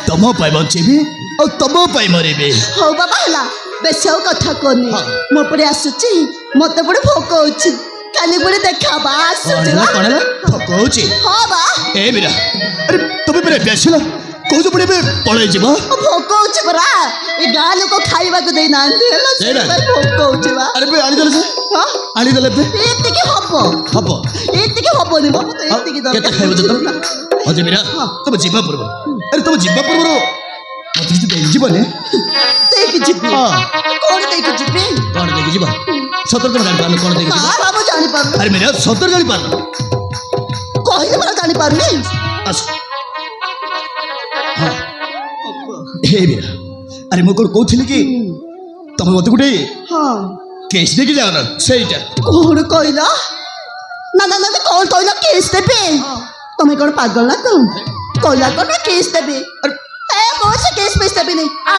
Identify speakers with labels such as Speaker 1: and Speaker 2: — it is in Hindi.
Speaker 1: तुम बचेबी और तुम मरेबी।
Speaker 2: हो बाबा हला बेस कथा कहनी मो परे आसुची मते बड़े भोक होची काली बड़े देखा बा आसुची बा
Speaker 1: कोन भोक होची।
Speaker 2: हां बा
Speaker 1: ए मीरा अरे तुम परे बेसिला कोजो पड़े पळे जीवा
Speaker 2: भोक होची बरा ए गा लोक खाइबा को देई नांदे हला भोक होची बा।
Speaker 1: अरे बे आली दले से
Speaker 2: हां
Speaker 1: आली दले बे
Speaker 2: एते के हबो एते के हबो नि बाबू तो एते के दरकार
Speaker 1: केते खाइबो तुम अजे मीरा तुम जीवा परबो। अरे तुम जीवा परबो मत किसी देख जीवने
Speaker 2: देख जीबी कोन देख जीबी
Speaker 1: कोन देख जीवा सतर तो जान पालो कोन देख जीवा
Speaker 2: हां बाबू जानि पार।
Speaker 1: अरे मेरा सतर जानि पालो
Speaker 2: कहिले मला जानि पारनी
Speaker 1: अस हां हे मीरा अरे मो कोन कहथिली कि तुम मत गुटे
Speaker 2: हां
Speaker 1: केस दे के जाओ ना सेटा
Speaker 2: कोन कहला ना ना ना कोन कहला केस देबे तुम कोन पागल ना तुम कहला कोन केस देबे ए कोन से केस पेस देबे नहीं